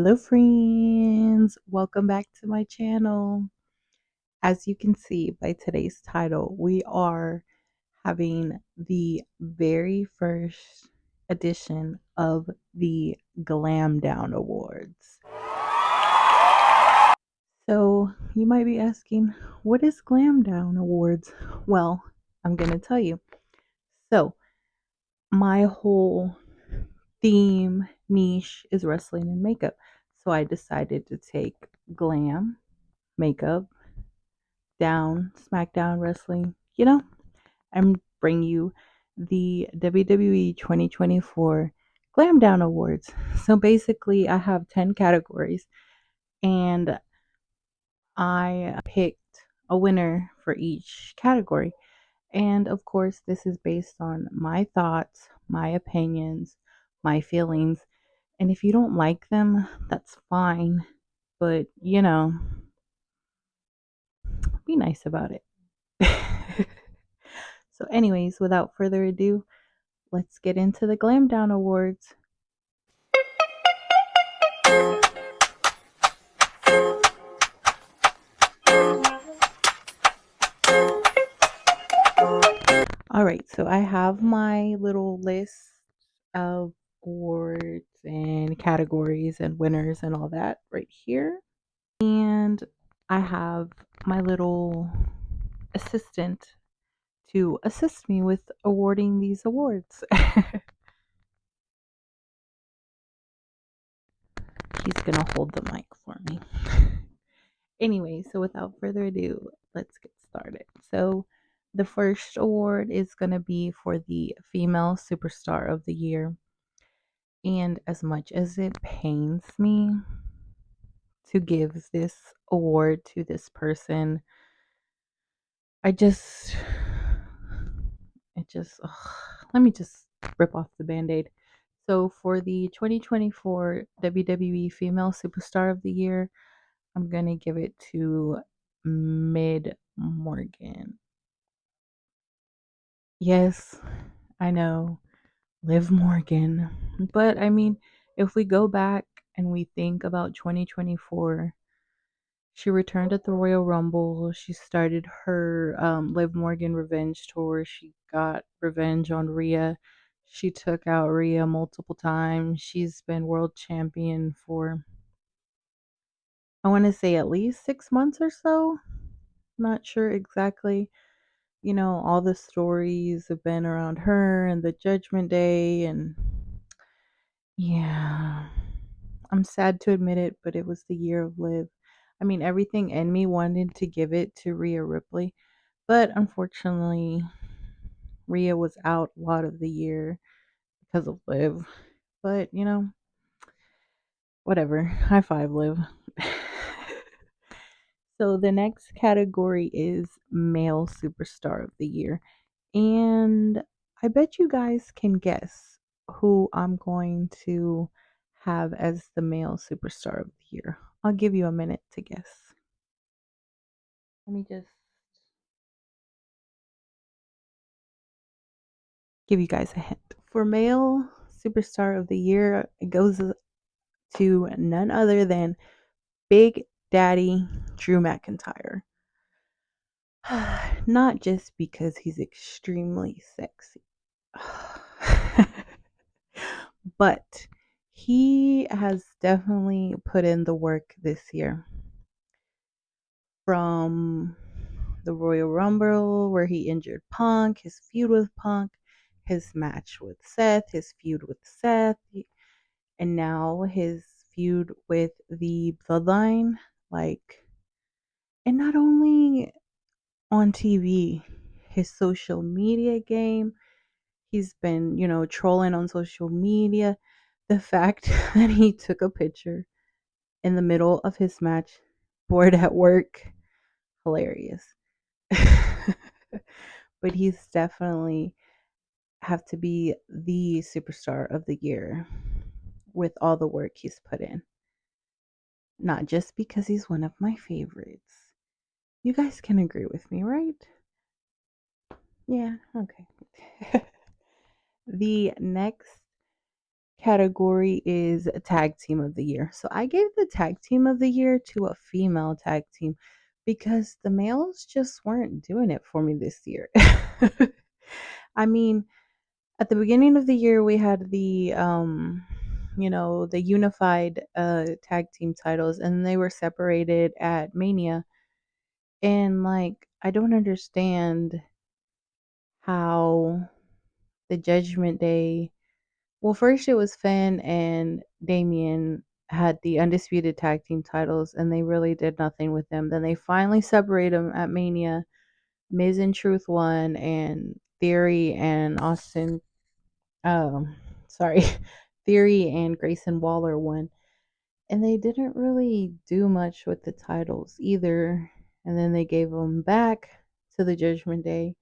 Hello friends, welcome back to my channel. As you can see by today's title, we are having the very first edition of the Glamslam Awards. So you might be asking, what is Glamslam Awards? Well, I'm going to tell you. So my whole theme niche is wrestling and makeup. So I decided to take glam, makeup, down, SmackDown wrestling, and bring you the WWE 2024 Glamslam Awards. So basically, I have 10 categories and I picked a winner for each category. And of course, this is based on my thoughts, my opinions, my feelings. And if you don't like them, that's fine. But, be nice about it. So, anyways, without further ado, let's get into the Glamslam Awards. All right, so I have my little list of awards and categories and winners and all that right here. And I have my little assistant to assist me with awarding these awards. He's gonna hold the mic for me. Anyway, so without further ado, let's get started. So the first award is gonna be for the Female Superstar of the Year. And as much as it pains me to give this award to this person, it just, let me just rip off the band-aid. So for the 2024 WWE Female Superstar of the Year, I'm going to give it to Mid Morgan. Yes, I know, Liv Morgan. But I mean, if we go back and we think about 2024, she returned at the Royal Rumble. She started her Liv Morgan Revenge tour. She got revenge on Rhea. She took out Rhea multiple times. She's been world champion for, I want to say, at least 6 months or so. Not sure exactly. All the stories have been around her and the Judgment Day. And yeah, I'm sad to admit it, but it was the year of Liv. I mean, everything in me wanted to give it to Rhea Ripley, but unfortunately, Rhea was out a lot of the year because of Liv. But, whatever. High five, Liv. So the next category is Male Superstar of the Year. And I bet you guys can guess who I'm going to have as the Male Superstar of the Year. I'll give you a minute to guess. Let me just give you guys a hint. For Male Superstar of the Year, it goes to none other than Big Daddy Drew McIntyre. Not just because he's extremely sexy, but he has definitely put in the work this year. From the Royal Rumble, where he injured Punk, his feud with Punk, his match with Seth, his feud with Seth, and now his feud with the Bloodline. And not only on TV, his social media game. He's been, trolling on social media. The fact that he took a picture in the middle of his match, bored at work, hilarious. But he's definitely have to be the superstar of the year with all the work he's put in. Not just because he's one of my favorites. You guys can agree with me, right? Yeah, okay. The next category is tag team of the year. So I gave the tag team of the year to a female tag team because the males just weren't doing it for me this year. I mean, at the beginning of the year we had the unified tag team titles, and they were separated at Mania. And like, I don't understand how the Judgment Day. Well, first it was Finn and Damien had the undisputed tag team titles, and they really did nothing with them. Then they finally separated them at Mania. Miz and Truth won, and Theory and Austin, um, sorry, Theory and Grayson Waller won. And they didn't really do much with the titles either. And then they gave them back to the Judgment Day.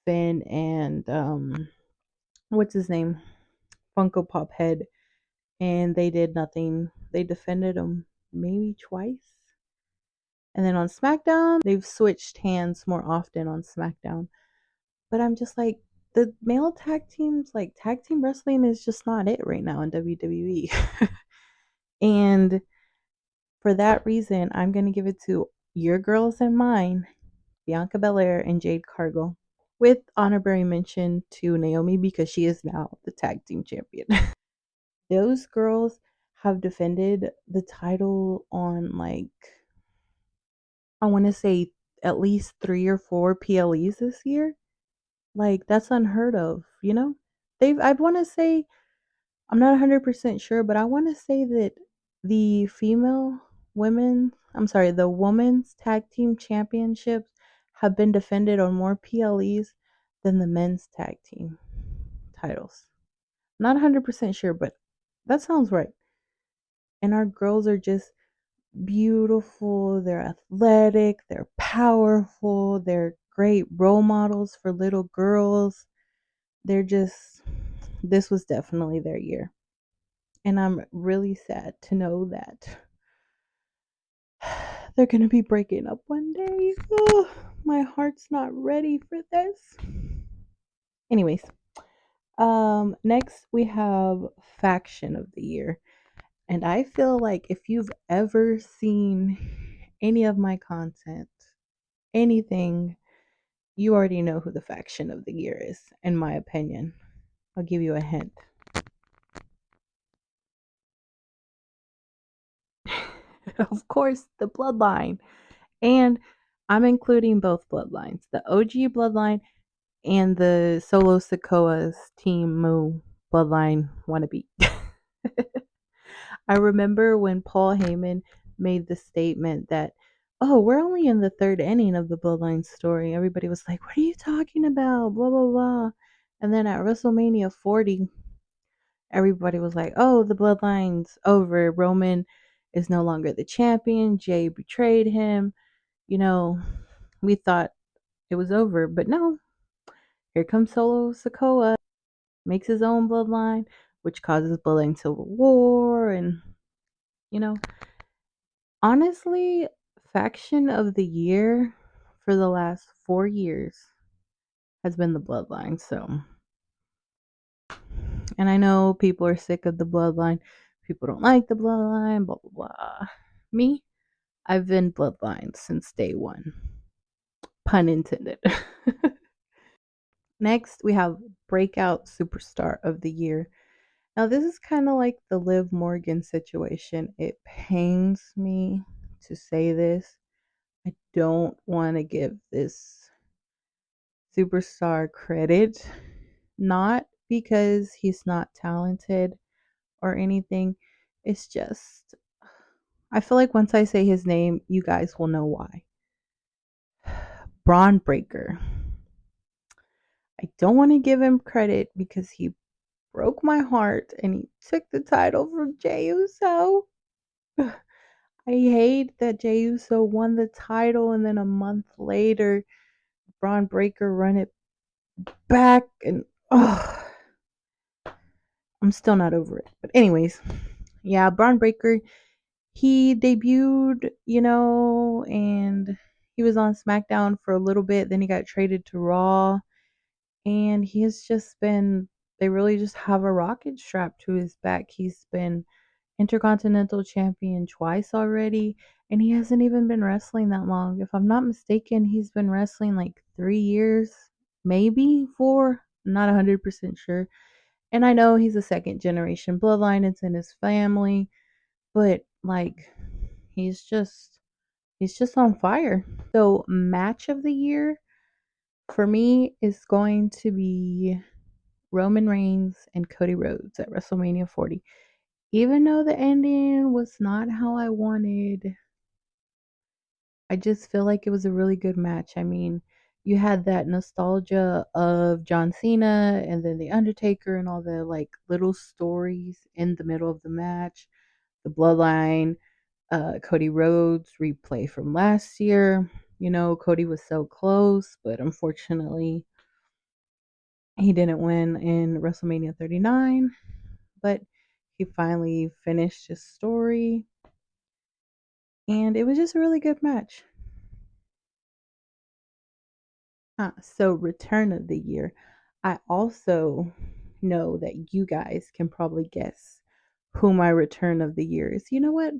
Finn and what's his name? Funko Pop Head, and they did nothing. They defended them maybe twice. And then on SmackDown, they've switched hands more often on SmackDown. But I'm just like, the male tag teams, like tag team wrestling is just not it right now in WWE. And for that reason, I'm going to give it to your girls and mine, Bianca Belair and Jade Cargill, with honorary mention to Naomi because she is now the tag team champion. Those girls have defended the title on, like, I want to say at least 3 or 4 PLEs this year. Like, that's unheard of, you know? I want to say, I'm not 100% sure, but I want to say that the the women's tag team championships have been defended on more PLEs than the men's tag team titles. Not 100% sure, but that sounds right. And our girls are just beautiful, they're athletic, they're powerful, they're great role models for little girls. This was definitely their year. And I'm really sad to know that they're going to be breaking up one day. Oh, my heart's not ready for this. Anyways, next we have faction of the year. And I feel like if you've ever seen any of my content, anything, you already know who the faction of the year is, in my opinion. I'll give you a hint. Of course, the bloodline. And I'm including both bloodlines, the OG bloodline and the Solo Sikoa's Team Moo bloodline wannabe. I remember when Paul Heyman made the statement that, oh, we're only in the third inning of the bloodline story. Everybody was like, what are you talking about? Blah, blah, blah. And then at WrestleMania 40, everybody was like, oh, the bloodline's over. Roman is no longer the champion. Jay betrayed him. You know, we thought it was over, but no. Here comes Solo Sikoa, makes his own bloodline, which causes bloodline civil war. And, you know, honestly, faction of the year for the last 4 years has been the bloodline. So, and I know people are sick of the bloodline. People don't like the bloodline, blah, blah, blah. Me, I've been bloodline since day one. Pun intended. Next, we have breakout superstar of the year. Now, this is kind of like the Liv Morgan situation. It pains me to say this. I don't want to give this superstar credit, not because he's not talented or anything. It's just, I feel like once I say his name, you guys will know why. Braun Breaker. I don't want to give him credit because he broke my heart and he took the title from Jey Uso. I hate that Jey Uso won the title and then a month later Braun Breaker run it back, and I'm still not over it. But anyways, yeah, Braun Breaker, he debuted, and he was on SmackDown for a little bit, then he got traded to Raw, and he has just been they really just have a rocket strapped to his back. He's been Intercontinental Champion twice already, and he hasn't even been wrestling that long. If I'm not mistaken, he's been wrestling like 3 years, maybe four. I'm not 100% sure. And I know he's a second generation bloodline, it's in his family, but like he's just he's just on fire. So, match of the year for me is going to be Roman Reigns and Cody Rhodes at WrestleMania 40. Even though the ending was not how I wanted, I just feel like it was a really good match. I mean, you had that nostalgia of John Cena and then The Undertaker and all the like little stories in the middle of the match. The Bloodline, Cody Rhodes replay from last year. You know, Cody was so close, but unfortunately, he didn't win in WrestleMania 39. But he finally finished his story, and it was just a really good match. So, return of the year. I also know that you guys can probably guess who my return of the year is. You know what?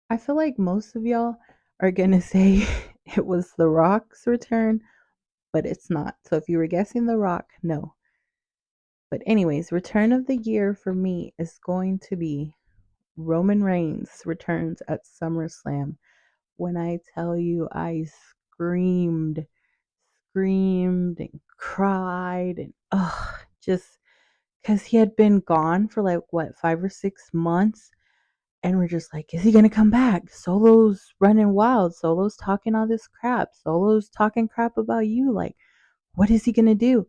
I feel like most of y'all are going to say it was The Rock's return, but it's not. So, if you were guessing The Rock, no. But, anyways, return of the year for me is going to be Roman Reigns returns at SummerSlam. When I tell you I screamed and cried and just because he had been gone for like what 5 or 6 months, and we're just like, is he gonna come back? Solo's running wild, Solo's talking all this crap, Solo's talking crap about you. Like, what is he gonna do?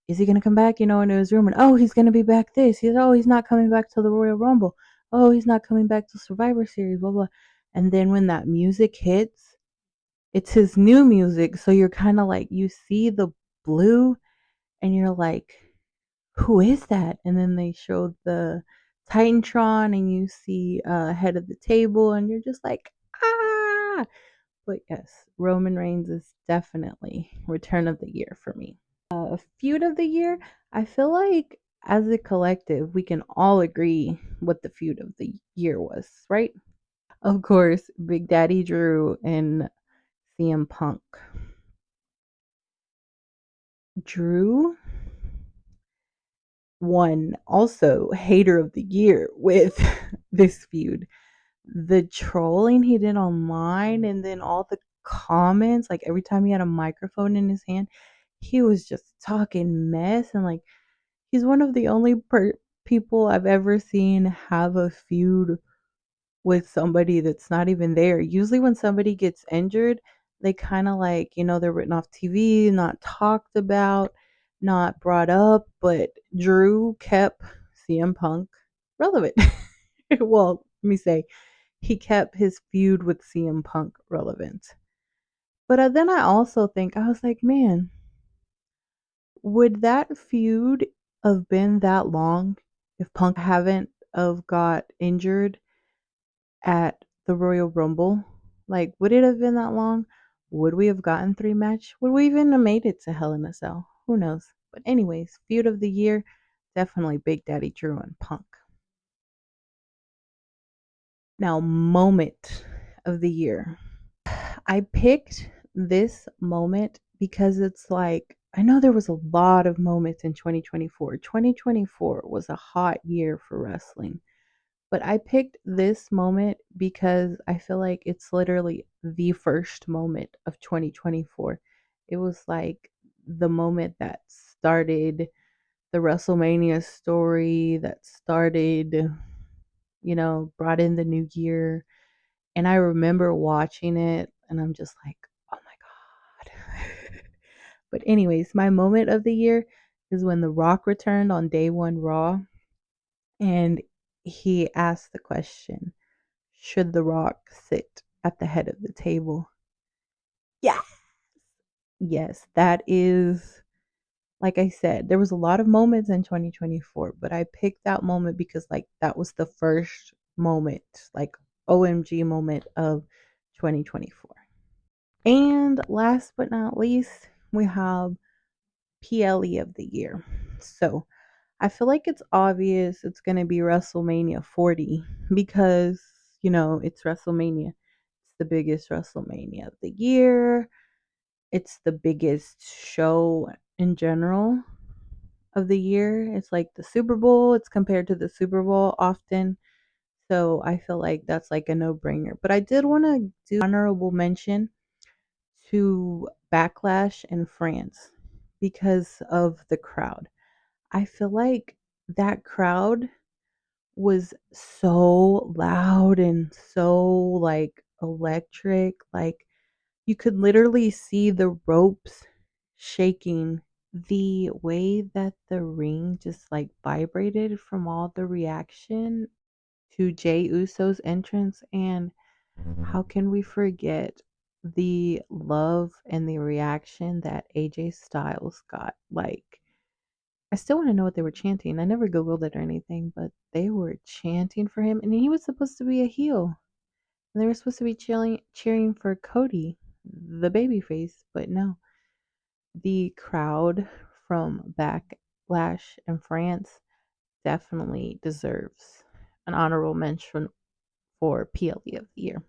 Is he gonna come back? You know, and it was rumored, oh, he's gonna be back this. He's not coming back to the Royal Rumble. Oh, he's not coming back to Survivor Series, blah blah. And then when that music hits, it's his new music, so you're kind of like, you see the blue and you're like, who is that? And then they showed the Titantron and you see head of the table and you're just like, ah. But yes, Roman Reigns is definitely return of the year for me. Feud of the year, I feel like as a collective we can all agree what the feud of the year was, right? Of course, Big Daddy Drew and CM Punk. Drew won also hater of the year with this feud. The trolling he did online and then all the comments, like every time he had a microphone in his hand, he was just talking mess. And like, he's one of the only people I've ever seen have a feud with somebody that's not even there. Usually when somebody gets injured, they kind of like, they're written off TV, not talked about, not brought up, but Drew kept CM Punk relevant. Well, let me say, he kept his feud with CM Punk relevant. But then I also think, I was like, man, would that feud have been that long if Punk haven't of got injured at the Royal Rumble? Like, would it have been that long? Would we have gotten 3 match? Would we even have made it to Hell in a Cell? Who knows? But anyways, feud of the year, definitely Big Daddy Drew and Punk. Now, moment of the year. I picked this moment because it's like, I know there was a lot of moments in 2024. 2024 was a hot year for wrestling. But I picked this moment because I feel like it's literally the first moment of 2024. It was like the moment that started the WrestleMania story, that started, brought in the new year. And I remember watching it and I'm just like, oh my God. But, anyways, my moment of the year is when The Rock returned on day one Raw and he asked the question, should The Rock sit at the head of the table? Yeah. Yes, that is, like I said, there was a lot of moments in 2024, but I picked that moment because, like, that was the first moment, like, OMG moment of 2024. And last but not least, we have PLE of the year. So I feel like it's obvious it's going to be WrestleMania 40 because, it's WrestleMania. It's the biggest WrestleMania of the year. It's the biggest show in general of the year. It's like the Super Bowl. It's compared to the Super Bowl often. So I feel like that's like a no-brainer. But I did want to do honorable mention to Backlash in France because of the crowd. I feel like that crowd was so loud and so like electric. Like you could literally see the ropes shaking, the way that the ring just like vibrated from all the reaction to Jay Uso's entrance. And how can we forget the love and the reaction that AJ Styles got? Like, I still want to know what they were chanting. I never Googled it or anything, but they were chanting for him. And he was supposed to be a heel. And they were supposed to be cheering for Cody, the babyface. But no, the crowd from Backlash in France definitely deserves an honorable mention for PLE of the year.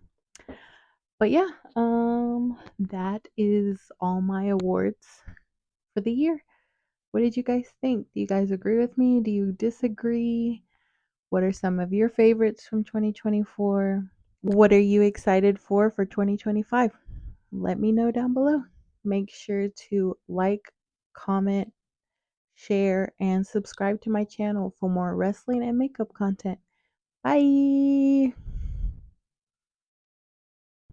But yeah, that is all my awards for the year. What did you guys think? Do you guys agree with me? Do you disagree? What are some of your favorites from 2024? What are you excited for 2025? Let me know down below. Make sure to like, comment, share, and subscribe to my channel for more wrestling and makeup content. Bye!